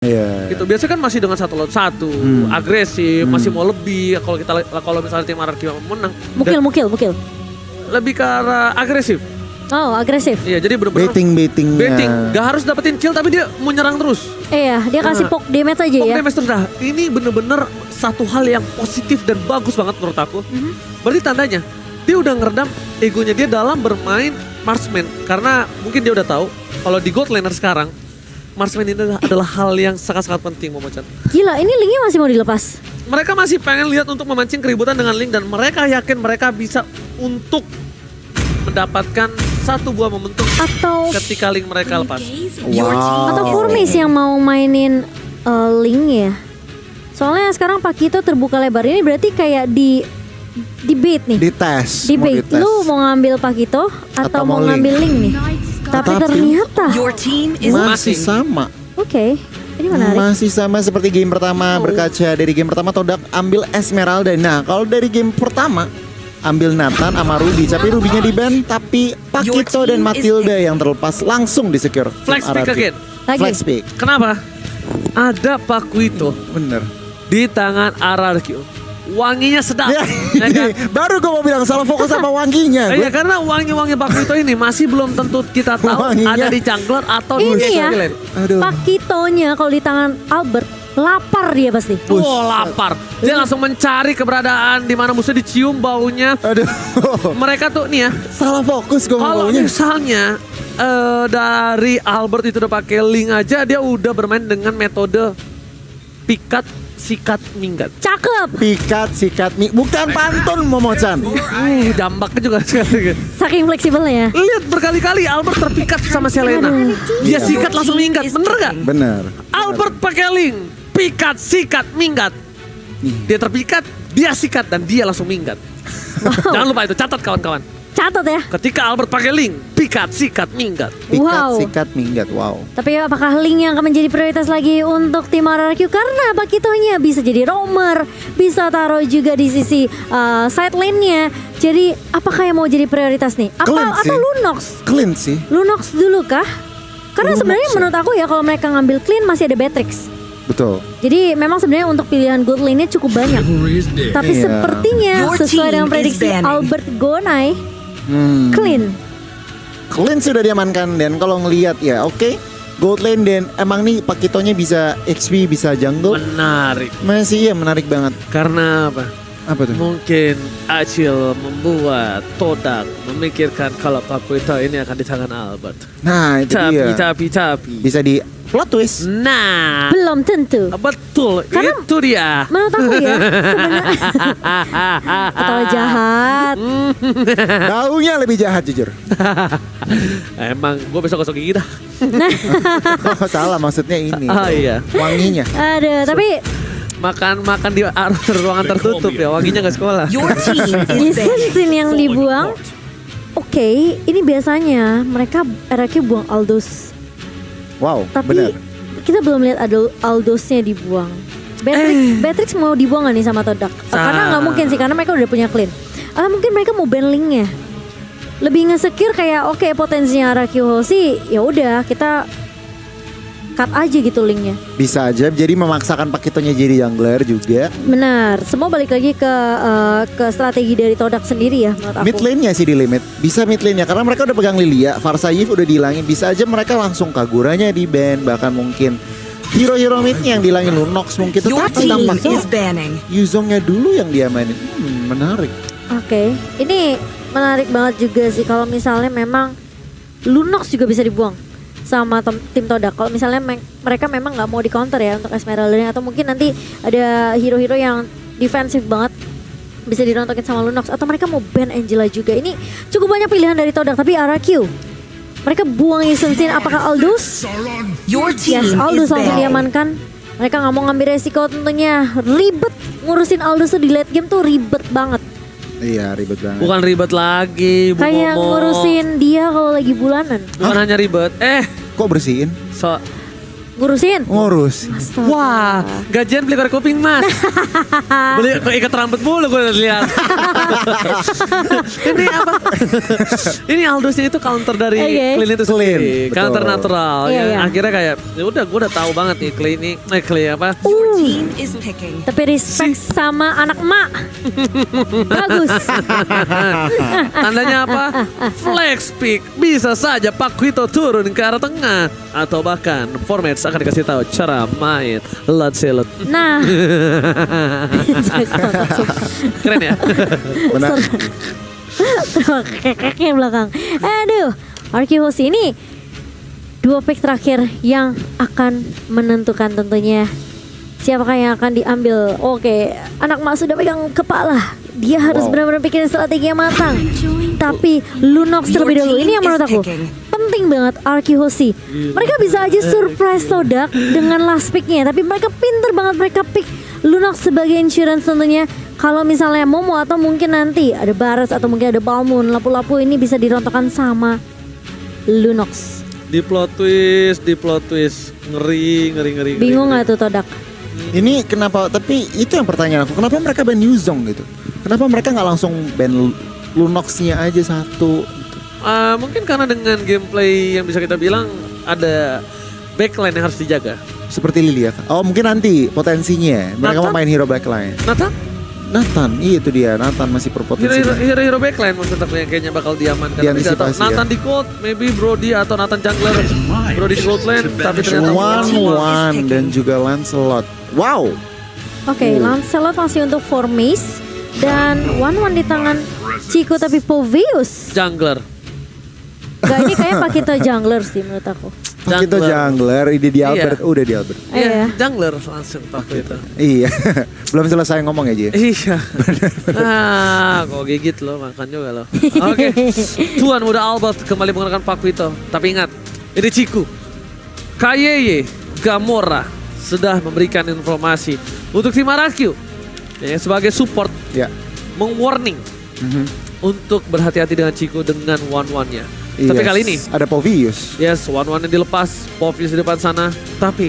Iya. Gitu. Biasanya kan masih dengan 1-1, agresif, masih mau lebih. Kalau misalnya tim Anarki menang, Mukil. lebih ke arah agresif. Oh, agresif. Iya, jadi bener-bener Betting. betting. Gak harus dapetin kill tapi dia mau nyerang terus. Iya, dia kasih poke damage aja Poke ya. damage terus. Nah, ini bener-bener satu hal yang positif dan bagus banget menurut aku. Berarti tandanya dia udah ngeredam egonya dia dalam bermain marksman. Karena mungkin dia udah tahu kalau di gold laner sekarang marksman ini adalah hal yang sangat-sangat penting, Momochan. Gila, ini linknya masih mau dilepas. Mereka masih pengen lihat untuk memancing keributan dengan Link dan mereka yakin mereka bisa untuk mendapatkan satu buah momentum Atau ketika Link mereka lepas. atau Furmis yang mau mainin Link ya. Soalnya sekarang Pakito terbuka lebar. Ini berarti kayak di bait nih. Dites. Di bait. Lu mau ngambil Pakito atau mau ngambil Link nih? Tapi ternyata masih sama. Oke, ini menarik. Masih sama seperti game pertama. Berkaca dari game pertama Todak ambil Esmeralda. Nah kalau dari game pertama ambil Nathan sama Ruby. Tapi Rubynya di ban. Tapi Pakito dan Matilda yang terlepas langsung di secure. Flex pick again. Lagi. Flex pick. Kenapa? Ada Pakuito Bener. di tangan RRQ. Wanginya sedap. Ya, Ya kan? baru gue mau bilang salah fokus sama wanginya. Iya, karena wangi-wangi Pakuito ini masih belum tentu kita tahu Wanginya. ada di jungler atau di Ini ya, lane. Aduh. Pakitonya kalau di tangan Albert lapar dia pasti. Lapar. Dia langsung mencari keberadaan di mana musuh dicium baunya. Aduh. Mereka tuh nih ya. Salah fokus gue Kalau ngomongnya. misalnya dari Albert itu udah pakai Link aja dia udah bermain dengan metode pikat, sikat, minggat. Cakep. Pikat, sikat, bukan pantun Momochan. Jambaknya juga sekali. Saking fleksibelnya. Lihat berkali-kali Albert terpikat sama Selena. Dia sikat langsung minggat, bener gak? Bener. Albert pakai Link, pikat, sikat, minggat. Dia terpikat, dia sikat dan dia langsung minggat. Jangan lupa itu, catat kawan-kawan. Catat ya. Ketika Albert pakai Link, pikat, sikat, minggat. Pikat, Wow. sikat, minggat. Wow. Tapi apakah Link yang akan menjadi prioritas lagi untuk tim RRQ? Karena Pakitonya bisa jadi roamer, bisa taruh juga di sisi side lane-nya. Jadi apakah yang mau jadi prioritas nih? Clean Atau sih. Lunox? Clean sih. Lunox dulu kah? Karena Lunox sebenarnya ya. menurut aku ya kalau mereka ngambil clean masih ada Beatrix. Betul. Jadi memang sebenarnya untuk pilihan gold lane-nya cukup banyak. Tapi Iya. sepertinya sesuai dengan prediksi Albert Gonai, clean. Clean sudah diamankan dan kalau ngelihat ya oke. Gold lane dan emang nih Pakitonya bisa XP, bisa jungle. Menarik. Masih iya menarik banget. Karena apa? Apa tuh? Mungkin Acil membuat Todak memikirkan kalau Pakuito ini akan di tangan Albert. Nah itu dia. Tapi. Bisa di plot twist. Nah, Belum tentu. betul. Karena itu dia. menurut aku ya sebenarnya atau jahat. Baunya lebih jahat jujur. Emang gue besok gigi dah. Oh, salah maksudnya ini. Iya. Wanginya. Aduh, tapi Makan di ruangan tertutup ya. Wanginya gak sekolah. Sin yang dibuang. Oke, ini biasanya mereka RRQ buang Aldous. Wow, Tapi benar. kita belum lihat ada Aldous-nya dibuang. Beatrix mau dibuang gak nih sama Todak? Karena nggak mungkin sih, karena mereka udah punya clean. Atau mungkin mereka mau ban Link-nya. Lebih nge-secure kayak oke, potensinya RRQ sih ya udah kita cut aja gitu Link-nya. Bisa aja jadi memaksakan Pakitonya jadi jungler juga. Benar, semua balik lagi ke strategi dari Todak sendiri ya menurut aku. Mid lane-nya sih di limit. Bisa mid lane-nya karena mereka udah pegang Lilia, Varsayiv udah dihilangin. Bisa aja mereka langsung Kaguranya di ban, bahkan mungkin hero-hero mid-nya yang dihilangin, Lunox mungkin. Tetapi tampaknya Yuzongnya dulu yang diamanin. Menarik. Oke, ini menarik banget juga sih kalau misalnya memang Lunox juga bisa dibuang sama tim Todak. Kalau misalnya mereka memang nggak mau di counter ya untuk Esmeralda, atau mungkin nanti ada hero-hero yang defensif banget bisa dirontokin sama Lunox, atau mereka mau ban Angela juga. Ini cukup banyak pilihan dari Todak, tapi RRQ mereka buang Sin. Apakah Aldous? Yes, Aldous langsung diamankan. Mereka nggak mau ngambil resiko tentunya. Ribet ngurusin Aldous tuh di late game tuh ribet banget. Iya ribet banget. Bukan ribet lagi, Bu Kayak Momo. ngurusin dia kalau lagi bulanan. Bukan hanya ribet. Kok bersihin? ngurusin. Ngurus. Astaga. Wah, gajian beli korek kuping mas. Beli ikat rambut mulu gue lihat. Ini apa? Ini Aldosnya itu counter dari Oke. Clay itu sendiri. Clean, Counter betul. natural. Iya, Ya, iya. akhirnya kayak, ya udah gue udah tahu banget nih Clay ini. Clay apa? Team is picking. Tapi respect sama anak emak. Bagus. Tandanya apa? Flex pick. Bisa saja Pak Quito turun ke arah tengah. Atau bahkan formats akan dikasih tahu cara main Lancelot. Nah. Keren ya? Benar. Kekeknya belakang. Aduh, Arkihosi ini 2 pick terakhir yang akan menentukan tentunya siapakah yang akan diambil. Oke, anak emak sudah pegang kepala. Dia harus Wow. benar-benar pikirin strategi yang matang. Tapi Lunox terlebih dahulu. Ini yang menurut aku penting banget Arkihosi. Mereka bisa aja surprise Todak dengan last picknya. Tapi mereka pinter banget, mereka pick Lunox sebagai insurance tentunya. Kalau misalnya Momo atau mungkin nanti ada Baras atau mungkin ada Balmoon, lapu-lapu ini bisa dirontokkan sama Lunox. Di plot twist. Ngeri. Bingung gak tuh Todak? Ini kenapa, tapi itu yang pertanyaan aku. Kenapa mereka ban Yuzong gitu? Kenapa mereka nggak langsung ban Lunox-nya aja satu? Mungkin karena dengan gameplay yang bisa kita bilang ada backline yang harus dijaga. Seperti Lilia. Oh mungkin nanti potensinya. Mereka mau Nathan? main hero backline. Nathan, Iya itu dia. Nathan masih berpotensi. hero backline maksudnya yang kayaknya bakal diamankan. Diantisipasi, Nathan ya. di gold, maybe Brody atau Nathan jungler. Brody di gold lane, tapi ternyata One dan juga Lancelot. Wow. Oke, Lancelot masih untuk Formis dan One di tangan Chico tapi Povius. jungler. Gak, ini kayak Pakito jungler sih menurut aku. Kita jungler, ide di Albert. Udah di Albert. Iya. Jungler langsung takut itu. Iya. Belum selesai ngomong ya Ji. Iya. Kok gigit lo, makan juga lo. Oke. Tuan muda Albert kembali menggunakan Pakuito. Tapi ingat, ini Ciku, Kayeye, Gamora sudah memberikan informasi untuk tim Arakyu ya, sebagai support Ya. meng-warning Mhm. untuk berhati-hati dengan Ciku dengan one-one-nya. Tapi Yes. kali ini, ada Povius. yes, one-one yang dilepas, Povius di depan sana. Tapi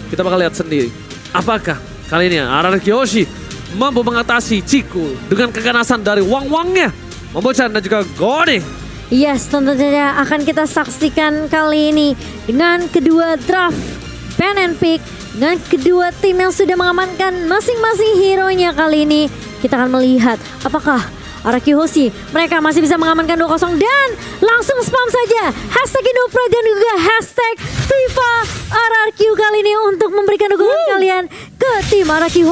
kita bakal lihat sendiri, apakah kali ini Arakyoshi mampu mengatasi Ciku dengan keganasan dari Wang-Wangnya, Momochan dan juga Gode. Yes, tentu saja akan kita saksikan kali ini dengan kedua draft pen and pick, dengan kedua tim yang sudah mengamankan masing-masing hero-nya kali ini. Kita akan melihat apakah Araki mereka masih bisa mengamankan 2-0 dan langsung spam saja hashtag Indopred dan juga hashtag FIFA RRQ kali ini untuk memberikan dukungan kalian ke tim Araki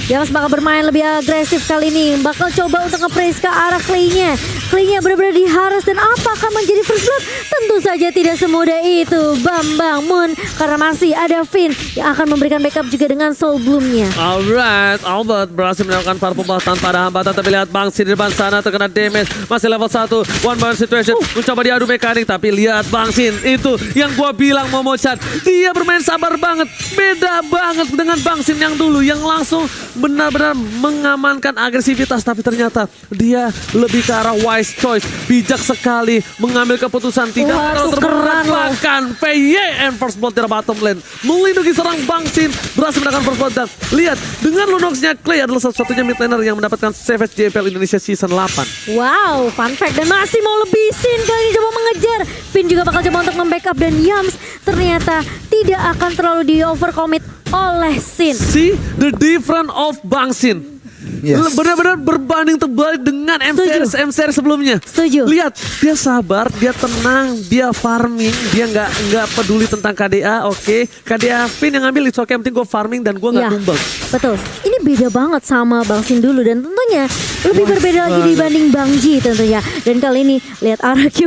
yang bakal bermain lebih agresif kali ini, bakal coba untuk nge-praise ke arah Clay-nya. Clay-nya benar-benar diharas dan apakah menjadi first blood? Tentu saja tidak semudah itu Bambang Moon, karena masih ada Finn yang akan memberikan backup juga dengan Soul Bloom-nya. Alright, Albert berhasil melakukan parpol tanpa ada hambatan, tapi lihat Bangsin di depan sana terkena damage, masih level 1, one man situation, mencoba diadu mekanik, tapi lihat Bangsin itu yang gua bilang Momochan, dia bermain sabar banget, beda banget dengan Bangsin yang dulu yang langsung benar-benar mengamankan agresivitas, tapi ternyata dia lebih ke arah wise choice, bijak sekali mengambil keputusan, tidak Wah, terlalu tukeran terberat, loh. bahkan PY and first blood di bottom lane melindungi serang Bangsin, berhasil mendapatkan first blood. Dan lihat dengan Lunox-nya, Clay adalah satu-satunya mid laner yang mendapatkan Savage JPL Indonesia Season 8. Wow, fun fact, dan masih mau lebih Sin kali ini coba mengejar. Finn juga bakal coba untuk membackup dan Yams ternyata tidak akan terlalu di overcommit oleh Sin. See the difference of Bangsin. Yes. Benar-benar berbanding terbalik dengan M-series sebelumnya. Setuju. Lihat, dia sabar, dia tenang, dia farming, dia nggak peduli tentang KDA. Oke, KDA Finn yang ngambil, it's okay, yang penting gue farming dan gue nggak Ya, tumbang. betul. Ini beda banget sama Bang Sin dulu dan tentunya lebih berbeda lagi dibanding Bang Ji tentunya. Dan kali ini lihat Araki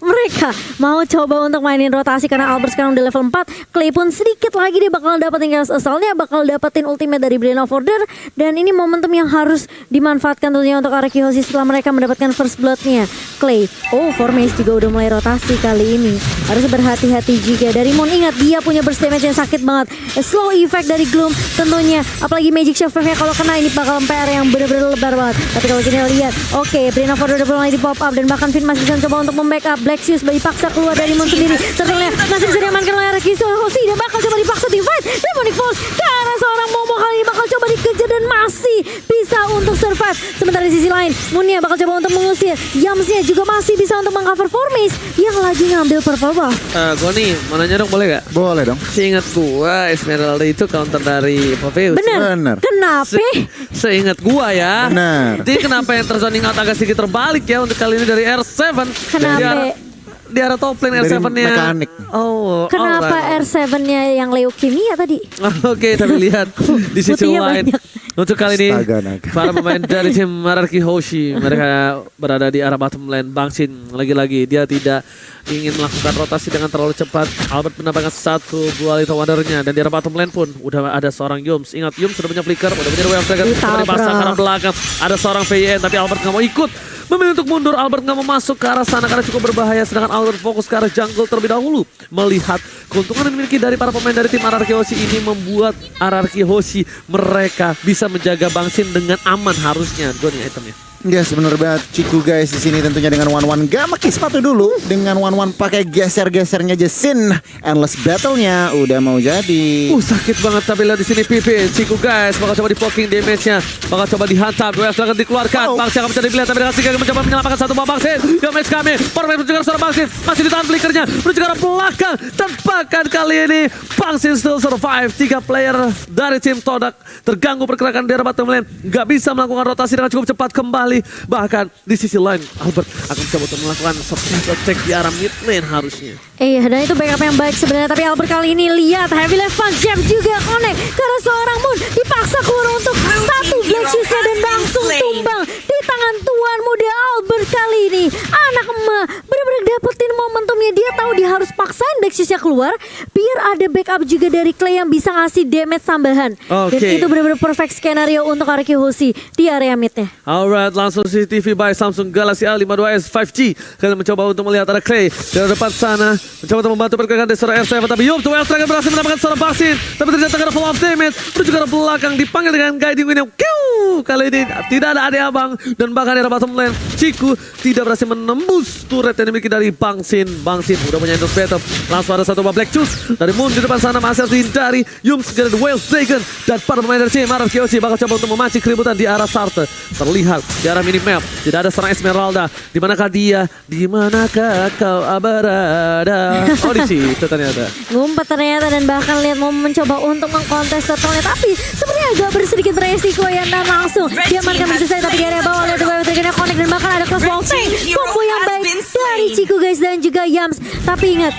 mereka mau coba untuk mainin rotasi karena Albert sekarang udah level 4. Clay pun sedikit lagi dia bakal dapetin Chaos Assault-nya, bakal dapetin ultimate dari Brain of Order, dan ini momen momentum yang harus dimanfaatkan tentunya untuk Araki Hoshi setelah mereka mendapatkan first blood-nya. Clay, Formace juga udah mulai rotasi kali ini. Harus berhati-hati juga. Dari Moon, ingat dia punya burst damage yang sakit banget. Slow effect dari Gloom tentunya. Apalagi Magic Shockwave-nya kalau kena ini bakal PR yang bener-bener lebar banget. Tapi kalau kita lihat, oke, Brina Ford udah mulai di pop up dan bahkan Finn masih bisa coba untuk membackup. Black Shoes dipaksa keluar dari Moon sendiri. Ternyata masih bisa diamankan oleh Araki Hoshi dan bakal coba dipaksa di fight. Demonic Force ke arah seorang Momo kali ini bakal coba dikejar dan masih bisa untuk survive. Sementara di sisi lain, Moonnya bakal coba untuk mengusir. Yamsnya juga masih bisa untuk mengcover Formace yang lagi ngambil purple buff. Goni, mau nanya dong boleh gak? Boleh dong. Seingat gua Esmeralda itu counter dari Popheus. Bener. Kenapa? Seingat gua ya. Benar. Jadi kenapa yang terzoning out agak sedikit terbalik ya untuk kali ini dari R7? Kenapa? Di arah top lane Dari R7-nya. mekanik. Oh, Kenapa alright. R7-nya yang leukemia tadi? Oke, tapi lihat di sisi Putihnya lain. banyak. Untuk kali ini Astaga, naga. para pemain dari tim Araki Hoshi mereka berada di arah bottom lane. Bangsin lagi-lagi dia tidak ingin melakukan rotasi dengan terlalu cepat. Albert mendapatkan satu buah Little Wonder-nya dan di arah bottom lane pun udah ada seorang Yums. Ingat Yums sudah punya flicker, udah punya Wave Dragon, coba dipasang ke arah belakang. Ada seorang VN tapi Albert nggak mau ikut. Memilih untuk mundur, Albert nggak mau masuk ke arah sana karena cukup berbahaya. Sedangkan Albert fokus ke arah jungle terlebih dahulu. Melihat keuntungan yang dimiliki dari para pemain dari tim Araki Hoshi ini membuat Araki Hoshi mereka bisa menjaga Bangsin dengan aman harusnya. Goni itemnya. Yes, bener banget. Ciku guys di sini tentunya dengan one gak pakai sepatu dulu, dengan one pakai geser-gesernya aja Sin. Endless battle-nya udah mau jadi. Sakit banget tapi lihat di sini Pipi. Ciku guys bakal coba di poking damage-nya, bakal coba dihantam. Wave akan dikeluarkan. Bangsin akan mencari pilihan tapi dengan Sika mencoba menyelamatkan satu buah Bangsin. Damage kami. Formace menuju ke arah seorang Bangsin. Masih ditahan flickernya. Menuju ke arah belakang. Tempakan kali ini Bangsin still survive. 3 player dari tim Todak terganggu pergerakan di arah bottom lane. Gak bisa melakukan rotasi dengan cukup cepat kembali. Bahkan di sisi lain Albert akan coba untuk melakukan surprise attack di arah mid lane harusnya. Iya, dan itu backup yang baik sebenarnya. Tapi Albert kali ini lihat Heavy Left Punch Jam juga connect karena seorang Moon dipaksa keluar untuk satu Black Shoes-nya dan langsung tumbang di tangan tuan muda Albert kali ini. Anak emak benar-benar dapetin momentumnya. Dia tahu dia harus paksain Black Shoes-nya keluar biar ada backup juga dari Clay yang bisa ngasih damage tambahan. Dan itu benar-benar perfect skenario untuk Araki Hoshi di area midnya. Alright, langsung CCTV by Samsung Galaxy A52s 5G. Kalian mencoba untuk melihat ada Clay dari depan sana, mencoba untuk membantu pergerakan dari seorang R7. Tapi Yum, Wave Dragon berhasil mendapatkan seorang Bangsin. Tapi ternyata karena full of damage, menuju ke arah belakang dipanggil dengan guiding wind yang kali ini tidak ada ade abang. Dan bahkan di arah bottom lane, Ciku tidak berhasil menembus turret yang dimiliki dari Bangsin. Bangsin udah punya endless battle. Langsung ada satu buah Black Shoes dari Moon di depan sana, masih harus dihindari. Yum segera di Wave Dragon dan para pemain dari tim Araki Hoshi bakal coba untuk memancing keributan di arah starter. Terlihat di arah minimap tidak ada seorang Esmeralda. Di manakah dia? Di manakah kau berada? Oh, di situ ternyata. Ngumpet ternyata dan bahkan lihat mau mencoba untuk mengkontes turtle-nya, tapi sebenarnya agak bersedikit beresiko ya, dan langsung diamankan begitu saja. Tapi di area bawah lihat Wave Dragon connect dan bahkan ada cross wall tank. Combo yang baik dari Ciku guys dan juga Yams. Tapi ingat,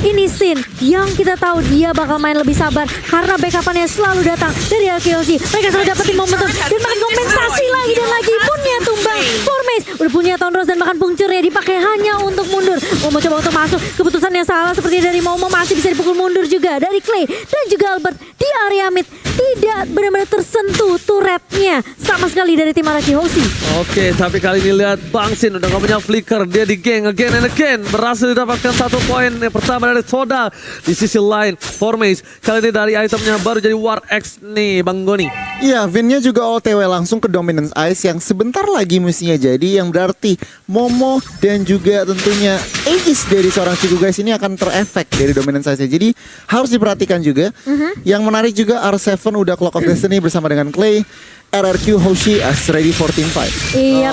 ini Sin yang kita tahu dia bakal main lebih sabar karena backupannya selalu datang dari Araki Hoshi. Mereka sudah dapetin momentum dan makin kompensasi lagi dan lagi. Moonnya tumbang. Formace udah punya Tonros dan bahkan puncturnya dipakai hanya untuk mundur. Mau coba untuk masuk, keputusan yang salah seperti dari Momo, masih bisa dipukul mundur juga dari Clay dan juga Albert di area mid. Tidak benar-benar tersentuh turretnya sama sekali dari tim Araki Hoshi. Oke, tapi kali ini lihat Bangsin udah gak punya flicker. Dia di gang again and again. Berhasil didapatkan satu poin yang pertama dari Soda. Di sisi lain, Formace kali ini dari itemnya baru jadi War X nih Bang Goni. Iya, Vinnya juga OTW langsung ke Dominance Ice yang sebentar lagi mestinya jadi, yang berarti Momo dan juga tentunya Aegis dari seorang Ciku guys ini akan terefek dari Dominance Ice. Jadi harus diperhatikan juga. Yang menarik juga R7 udah Clock of Destiny bersama dengan Clay. RRQ Hoshi as ready for team fight. Iya.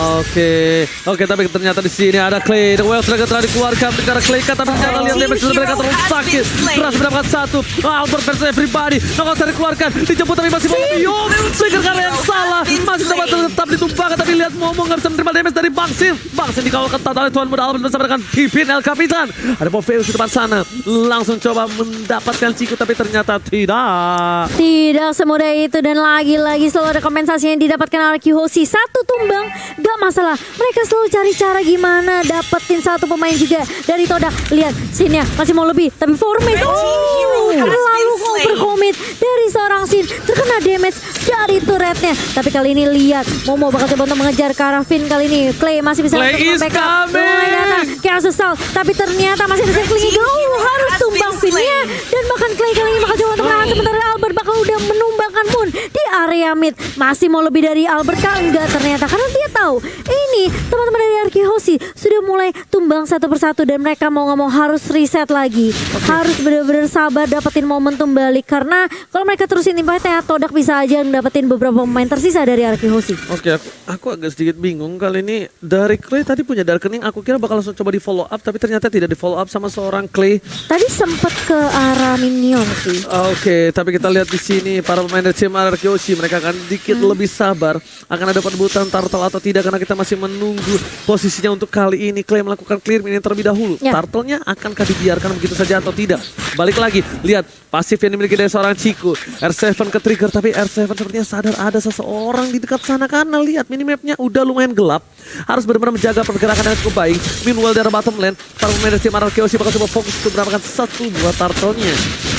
Oke, tapi ternyata di sini ada Clay. The Wave Dragon telah dikeluarkan karena Clay kata ternyata lihat damage mereka terlalu sakit. Berhasil mendapatkan satu. Albert versus everybody. Nggak usah dikeluarkan. Dijemput tapi masih mau Yum. Trigger karena yang salah. Masih dapat tetap ditumpahkan tapi lihat Momo nggak bisa menerima damage dari Bangsin. Bangsin dikawal ketat oleh tuan muda Albert bersama dengan Pipin El Capitan. Ada Popheus di depan sana. Langsung coba mendapatkan Ciku tapi ternyata tidak. Tidak semudah itu dan lagi-lagi selalu ada kompensasi yang didapatkan Araki Hoshi. Satu tumbang gak masalah, mereka selalu cari cara gimana dapetin satu pemain juga dari Todak. Lihat Sinnya masih mau lebih tapi Formace terlalu overcommit dari seorang Sin, terkena damage dari turretnya. Tapi kali ini lihat, Momo bakal coba untuk mengejar ke arah Finn kali ini. Clay masih bisa Clay is coming. Kayak sesal, tapi ternyata masih ada Circling Eagle. Harus tumbang Finn-nya. Dan bahkan Clay kali ini bakal coba untuk menahan. Sementara Albert bakal udah menumbangkan Moon di area mid. Masih mau lebih dari Albert kah? Enggak ternyata. Karena dia tahu ini teman-teman dari Arkehosi sudah mulai tumbang satu persatu. Dan mereka mau nggak mau harus reset lagi. Harus benar-benar sabar dapetin momentum balik. Karena kalau mereka terusin impact-nya, Todak bisa aja dapetin beberapa pemain tersisa dari Arkehosi. Oke, aku agak sedikit bingung kali ini. Dari Clay tadi punya Darkening, aku kira bakal langsung coba di follow up, tapi ternyata tidak di follow up sama seorang Clay. Tadi sempet ke arah minion sih. Oke, tapi kita lihat di sini para pemain dari tim Arkehosi, mereka akan dikit lebih sabar. Akan ada perebutan turtle atau tidak, karena kita masih menunggu posisinya untuk kali ini. Clay melakukan clear minion terlebih dahulu. Ya. Turtle-nya akankah dibiarkan begitu saja atau tidak? Balik lagi, lihat pasif yang dimiliki dari seorang Chiku. R7 ke trigger, tapi R7 sepertinya sadar ada seseorang di dekat sana karena lihat minimapnya udah lumayan gelap. Harus benar-benar menjaga pergerakan yang cukup baik. Meanwhile dari bottom lane, para pemain dari tim Arkehosi bakal coba fokus untuk mendapatkan satu buah turtle-nya.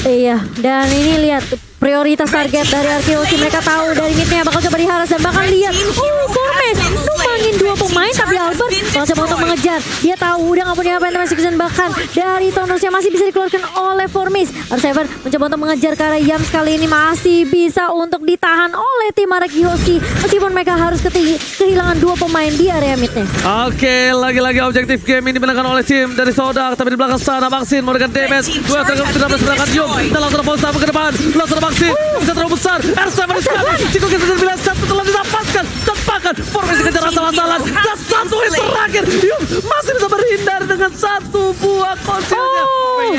Iya, dan ini lihat prioritas target dari Arkehosi. Mereka tahu dari midnya bakal coba diharas dan bahkan lihat, Formes numbangin dua pemain, tapi Albert bakal coba untuk mengejar. Dia tahu udah gak punya apa-apa execution, bahkan dari Thundersnya masih bisa dikeluarkan oleh Formes. R7 mencoba untuk mengejar ke arah Yams, kali ini masih bisa untuk ditahan oleh tim Arkehosi meskipun mereka harus kehilangan dua pemain di area midnya. Oke, lagi-lagi objektif game ini dimenangkan oleh tim dari Sodak, tapi di belakang sana Maxin memberikan damage. Dua tergabung tidak berseberangan Yum dan langsung post ke depan. Langsung Maxin bisa terlalu besar. R7 sekali. Chico kita terbilang satu telah didapatkan. Tepakan. Formes dikejar asal-asalan. Dan satu hit terakhir. Yum masih bisa berhindar dengan satu buah konsilnya.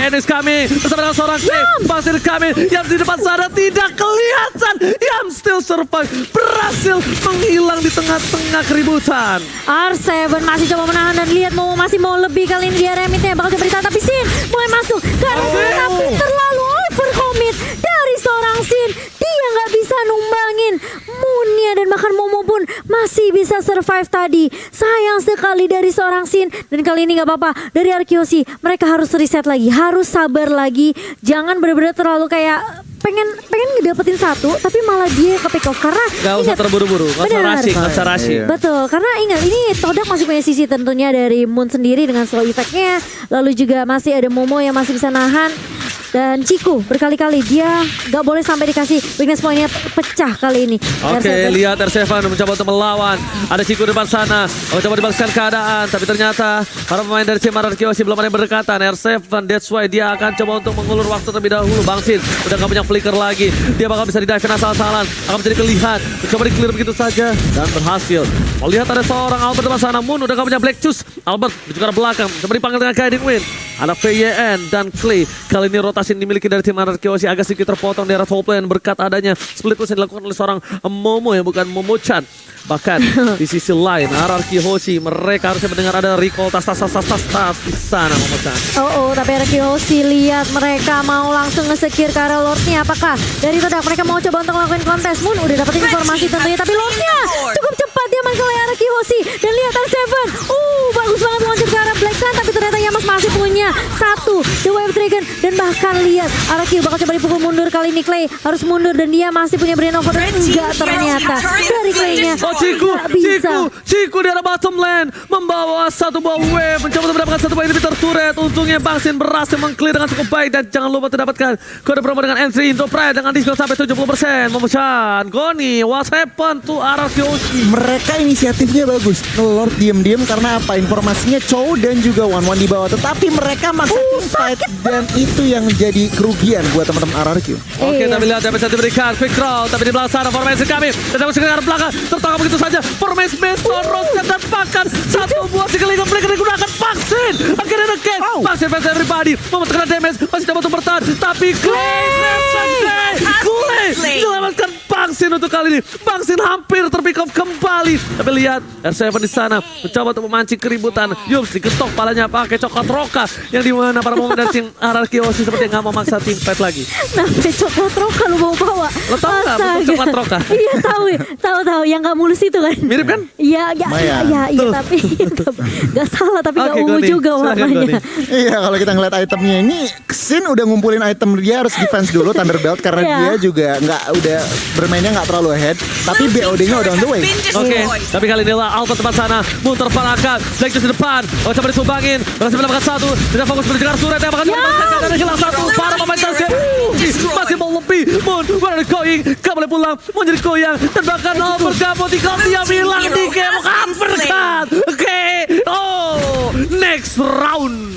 Enis kami bersama dengan seorang Clay. Pasir kami yang di depan sana tidak kelihatan. Yang still survive. Berhasil menghilang di tengah-tengah keributan. R7 masih coba menahan dan lihat Momo masih mau lebih kali ini di area midnya. Bakal coba ditahan, tapi Sin mulai masuk. Karena terlalu overcommit dari seorang Sin. Dia nggak bisa numbangin Moonnya dan bahkan Momo pun masih bisa survive tadi. Sayang sekali dari seorang Sin. Dan kali ini nggak apa-apa dari Arkehosi. Mereka harus reset lagi, harus sabar lagi. Jangan benar-benar terlalu kayak pengen ngedapetin satu tapi malah dia ke pick off karena Gak usah terburu-buru, gak usah rushing, gak usah rushing. Betul, karena ingat ini Todak masih punya sisi tentunya dari Moon sendiri dengan slow effect-nya. Lalu juga masih ada Momo yang masih bisa nahan. Dan Chiku berkali-kali dia gak boleh sampai dikasih weakness point-nya pecah kali ini. Oke, lihat R7 mencoba untuk melawan. Ada Chiku di depan sana, mencoba dibalaskan keadaan. Tapi ternyata para pemain dari tim Arkehosi belum ada yang berdekatan. R7, that's why dia akan coba untuk mengulur waktu terlebih dahulu. Bangsin udah gak punya flicker lagi. Dia bakal bisa di-dive asal-asalan. Akan menjadi kelihat. Mencoba di-clear begitu saja. Dan berhasil. Melihat ada seorang Albert di depan sana. Moon udah gak punya Black Juice. Albert juga ke belakang. Coba dipanggil dengan Guiding Wind. Ada VYN dan Clay. Kali ini rotasi yang dimiliki dari tim Arkehosi agak sedikit terpotong di arah top lane berkat adanya split push yang dilakukan oleh seorang Momo yang bukan Momo-chan. Bahkan di sisi lain Arkehosi mereka harusnya mendengar ada recall tas di sana Momo-chan. Tapi Arkehosi lihat mereka mau langsung nge-secure ke arah Lordnya. Apakah dari Todak mereka mau coba untuk ngelakuin kontes? Moon udah dapetin informasi tentunya, tapi Lordnya cukup cepat dia main oleh Arkehosi. Dan lihat R7, bagus banget loncat ke arah Black Sun, tapi ternyata Yamas masih punya satu The Wave Dragon. Dan bahkan lihat Arkehosi bakal coba dipukul mundur kali ini. Clay harus mundur dan dia masih punya Brain of Water. Enggak ternyata dari Clay-nya. Chiku di arah bottom lane membawa satu buah wave, mencoba untuk mendapatkan satu buah inhibitor turret. Untungnya Bangsin berhasil meng-clear dengan cukup baik dan jangan lupa mendapatkan kode promo dengan entry into Pride dengan diskon sampai 70%. Momo-chan, Goni, what happened to Arkehosi? Mereka inisiatifnya bagus. Lord diem-diem karena apa? Informasinya Chow dan juga Wan di bawah. Tetapi mereka maksa fight dan itu yang menjadi kerugian buat teman-teman RRQ. Oke, tapi lihat yang bisa diberikan quick draw, tapi di belakang sana formasi kami dan masih ke arah belakang tertangkap begitu saja. Formasi Bestor Rosnya dan pakan satu buah single flicker digunakan Vaksin. Akhirnya nge-game Vaksin fans everybody mau terkena damage, masih coba untuk bertahan, tapi Clay selamatkan Vaksin untuk kali ini. Vaksin hampir terpick off kembali, tapi lihat R7 di sana mencoba untuk memancing keributan. Yums diketok palanya pakai coklat roka yang dimana para pemain dari tim Arkehosi seperti nggak mau maksa tim fight lagi. Nah, coklat roka lu bawa-bawa. Lo tau gak bentuk coklat roka? Iya tahu yang nggak mulus itu kan. Mirip kan? Iya tapi nggak salah tapi nggak Oke, ungu Goni. juga Silakan, warnanya. Iya, kalau kita ngeliat itemnya ini, Xin udah ngumpulin item dia harus defense dulu Thunderbelt karena Iya. dia juga udah bermainnya nggak terlalu ahead, tapi BOD-nya udah on the way. Oke, tapi kali ini lah Alpha tempat sana, muter palakan, Black Juice di depan, coba disumbangin, berhasil mendapatkan satu, tidak fokus mengejar surat yang bakal dilepaskan dan hilang satu, para pemain Tasya masih mau lebih, Moon, where are you going, gak boleh pulang, mau jadi goyang, dan bahkan Albert Gabo tinggal dia bilang di game uppercut, oke, oh, next round.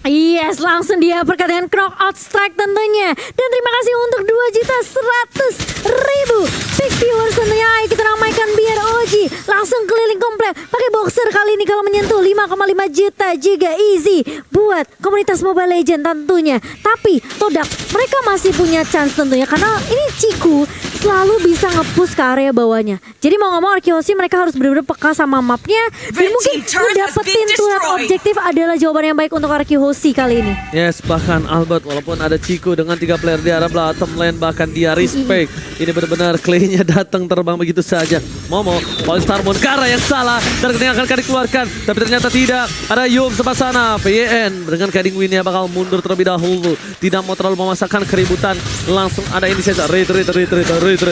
Yes, langsung dia berkat dengan knockout strike tentunya. Dan terima kasih untuk 2.100.000 big viewers tentunya. Ayo kita ramaikan biar Oji langsung keliling komplek pakai boxer kali ini kalau menyentuh 5,5 juta juga easy buat komunitas Mobile Legends tentunya. Tapi Todak mereka masih punya chance tentunya karena ini Ciku selalu bisa nge-push ke area bawahnya. Jadi mau ngomong Arkeosi mereka harus benar-benar peka sama mapnya dan mungkin mendapetin turret objektif adalah jawaban yang baik untuk Arkeosi kali ini. Yes, bahkan Albert walaupun ada Chico dengan 3 player di arah bottom lane bahkan dia respect. Ini benar-benar Clay-nya datang terbang begitu saja. Momo, Polestar Moon, Kara yang salah dan ketinggalan akan dikeluarkan. Tapi ternyata tidak. Ada Yum sebelah sana. PYN dengan Guiding Wind-nya bakal mundur terlebih dahulu. Tidak mau terlalu memasakkan keributan. Langsung ada ini saja. Retreat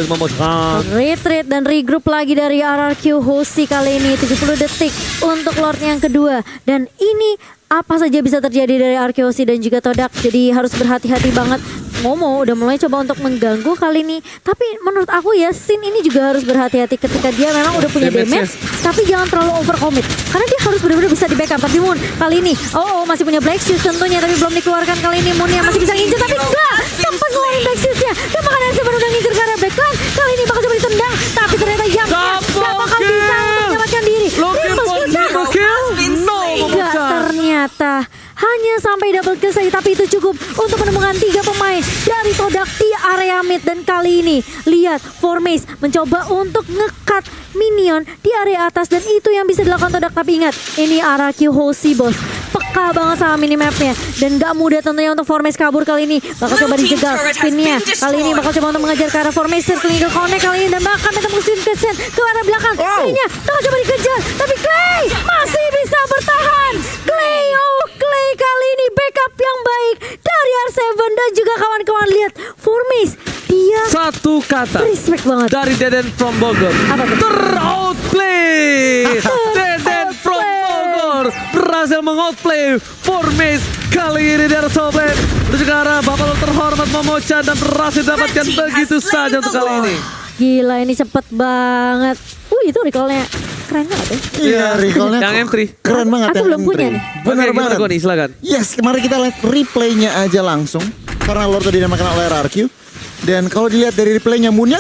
memasakkan. Retreat dan regroup lagi dari RRQ Hoshi kali ini 70 detik untuk Lord yang kedua. Dan ini apa saja bisa terjadi dari Arkeosi dan juga Todak. Jadi harus berhati-hati banget. Momo udah mulai coba untuk mengganggu kali ini. Tapi menurut aku ya Sin ini juga harus berhati-hati ketika dia memang udah punya damage. Tapi jangan terlalu overcommit. Karena dia harus benar-benar bisa di backup. Tapi Moon kali ini masih punya Black Shoes tentunya. Tapi belum dikeluarkan kali ini. Moon yang masih bisa ngincer. Tapi enggak sempat ngeluarin Black Shoes-nya. Dan makanan sebenarnya udah ngincer ke arah backline. Kali ini bakal coba ditendang. Tapi ternyata Yang gak bakal bisa untuk menyelamatkan diri. Triple kill. No, Enggak, ternyata hanya sampai double kill saja, tapi itu cukup untuk menemukan 3 pemain dari Todak di area mid. Dan kali ini lihat Formace mencoba untuk ngekat minion di area atas dan itu yang bisa dilakukan Todak. Tapi ingat ini RRQ Hoshi bos, peka banget sama minimapnya dan gak mudah tentunya untuk Formace kabur kali ini. Bakal coba dijegal spinnya kali ini, bakal coba untuk mengejar ke arah Formace, circling ke connect kali ini dan bahkan ketemu Vincent ke arah belakang. Kalinya bakal coba dikejar tapi Clay masih bisa bertahan. Clay kali ini backup yang baik dari R7 dan juga kawan-kawan. Lihat Formace dia Satu kata respect banget. dari Deden from Bogor. Apa tuh? Ter-outplay. Deden from Bogor berhasil mengoutplay Formace kali ini dari top lane. Menuju ke arah Bapak terhormat Momo-chan dan berhasil dapatkan begitu saja untuk kali ini. Gila ini cepet banget. Itu recall-nya keren banget ya. Iya, recall-nya Yang M3. keren banget. Aku yang belum M3. punya nih. Benar Oke, gimana, banget. Goni, silakan. Yes, kemarin kita lihat replaynya aja langsung karena Lord tadi dinamakan oleh RRQ. Dan kalau dilihat dari replaynya Moonnya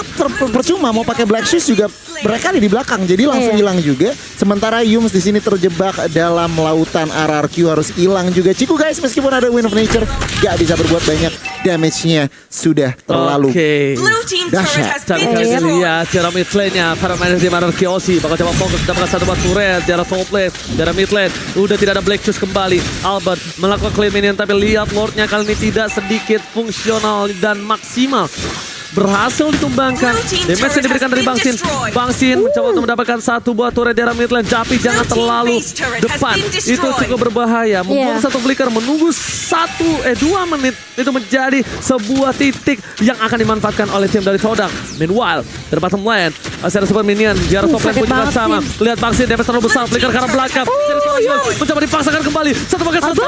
percuma mau pakai Black Shoes juga mereka di belakang jadi langsung hilang juga. Sementara Yums di sini terjebak dalam lautan RRQ harus hilang juga. Ciku guys meskipun ada Wind of Nature gak bisa berbuat banyak, damage-nya sudah terlalu Blue team dahsyat. turret has Tapi been kali destroyed. lihat cara mid lane-nya para main di Arkeosi bakal coba fokus mendapatkan satu buat turret di arah top lane, di arah mid lane udah tidak ada Black Shoes kembali. Albert melakukan claim minion tapi lihat Lord-nya kali ini tidak sedikit fungsional dan maksimal. Berhasil ditumbangkan. Damage yang diberikan dari Bang Sin. Bang Sin mencoba untuk mendapatkan satu buah turret di arah mid lane, tapi jangan terlalu depan. Itu cukup berbahaya. Membuang satu flicker menunggu 2 menit itu menjadi sebuah titik yang akan dimanfaatkan oleh tim dari Todak. Meanwhile, dari bottom lane masih ada super minion di arah top lane pun juga sama. Lihat Bang Sin damage terlalu besar, flicker ke arah belakang. Mencoba dipaksakan kembali. Satu pakai satu.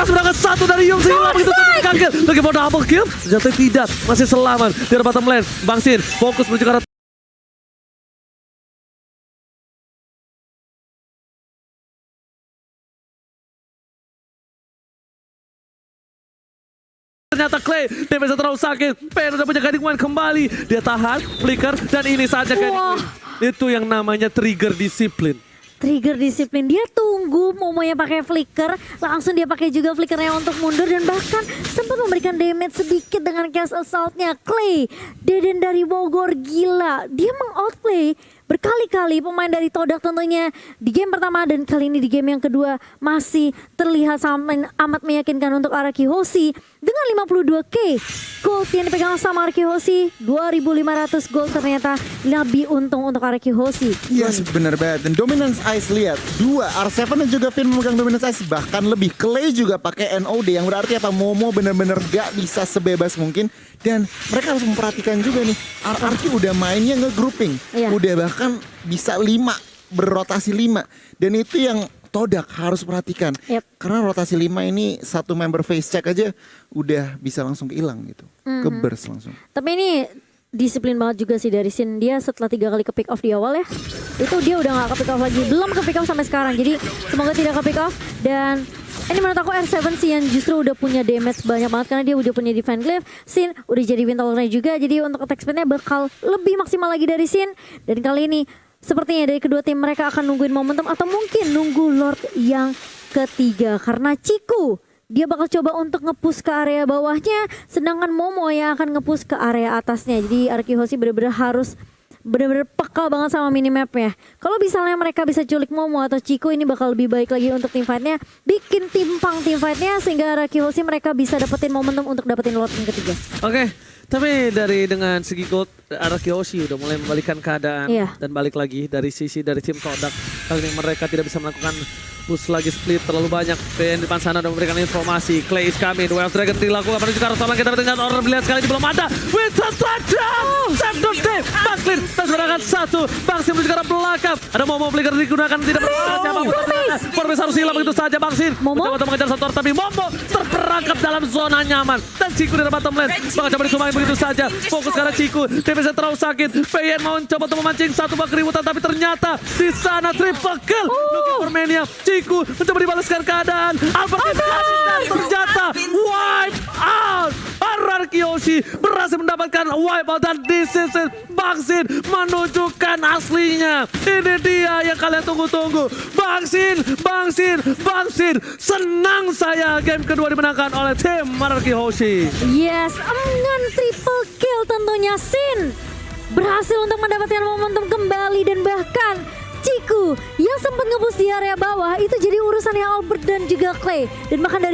Berangkat satu dari Yung hilang begitu kaget. Lagi mau double kill, ternyata tidak, masih selamat di arah bottom lane. Bang Sin fokus menuju ke arah ternyata Clay, damage terlalu sakit. Pen udah punya Guiding Wind kembali. Dia tahan, flicker, dan ini saja Guiding Wind. Itu yang namanya trigger disiplin. Trigger disiplin, dia tunggu Momonya pakai flicker, langsung dia pakai juga flickernya untuk mundur dan bahkan sempat memberikan damage sedikit dengan cast assault-nya. Clay, Deden dari Bogor gila, dia mengoutplay berkali-kali pemain dari Todak tentunya di game pertama dan kali ini di game yang kedua masih terlihat amat meyakinkan untuk Araki Hoshi dengan 52k gold yang dipegang sama Araki Hoshi. 2.500 gold ternyata lebih untung untuk Araki Hoshi. Yes, benar banget. Dan Dominance Ice lihat, 2 R7 dan juga Finn memegang Dominance Ice, bahkan lebih. Clay juga pakai NOD yang berarti apa, Momo benar-benar gak bisa sebebas mungkin. Dan mereka harus memperhatikan juga nih, RRQ udah mainnya nge-grouping. Iya. Udah bahkan bisa 5, berrotasi 5. Dan itu yang Todak harus perhatikan. Yep. Karena rotasi 5 ini satu member face check aja udah bisa langsung hilang gitu. Ke burst langsung. Tapi ini disiplin banget juga sih dari Sin. Dia setelah 3 kali ke pick off di awal ya, itu dia udah gak ke pick off lagi. Belum ke pick off sampai sekarang. Jadi semoga tidak ke pick off. Dan ini menurut aku R7 sih yang justru udah punya damage banyak banget karena dia udah punya defense glyph. Sin udah jadi Wind Tolerance juga. Jadi untuk attack speednya bakal lebih maksimal lagi dari Sin. Dan kali ini sepertinya dari kedua tim mereka akan nungguin momentum atau mungkin nunggu Lord yang ketiga. Karena Ciku dia bakal coba untuk nge-push ke area bawahnya, sedangkan Momo yang akan nge-push ke area atasnya. Jadi Araki Hoshi bener-bener harus bener-bener peka banget sama minimapnya. Kalau misalnya mereka bisa culik Momo atau Ciku, ini bakal lebih baik lagi untuk tim fightnya. Bikin timpang tim fightnya sehingga Araki Hoshi mereka bisa dapetin momentum untuk dapetin Lord yang ketiga. Oke, tapi dengan segi gold, Araki Hoshi udah mulai membalikan keadaan. Iya. Dan balik lagi dari sisi dari tim Todak. Kali ini mereka tidak bisa melakukan push lagi, split terlalu banyak. PN di depan sana udah memberikan informasi. Clay is coming, Wave Dragon dilakukan menuju ke arah Solang. Kita dengan order melihat sekali ini belum ada. Winston touchdown! Save the day! Bangslin terserahkan 1. Bangsin menuju ke arah belakang. Ada Momo Flicker digunakan, tidak berhasil siapapun. Forbes harus hilang begitu saja Bangsin. Momo? Mencoba untuk mengejar satu orang, tapi Momo terperangkap dalam zona nyaman. Dan Ciku dari bottom lane. Bakal coba disumbangin begitu saja. Fokus ke arah Ciku. DPS terlalu sakit. PN mau coba untuk memancing satu buah keributan, tapi ternyata di sana triple kill. Looking for Mania. Ciku mencoba dibalaskan keadaan. Albert dan ternyata wipe out. Araki Hoshi berhasil mendapatkan wipe out dan this is it. Bangsin menunjukkan aslinya. Ini dia yang kalian tunggu-tunggu. Bangsin. Senang saya game kedua dimenangkan oleh tim Araki Hoshi. Yes, dengan triple kill tentunya Sin berhasil untuk mendapatkan momentum kembali dan bahkan Ciku yang sempat ngebus di area bawah itu jadi urusannya Albert dan juga Clay. Dan bahkan dari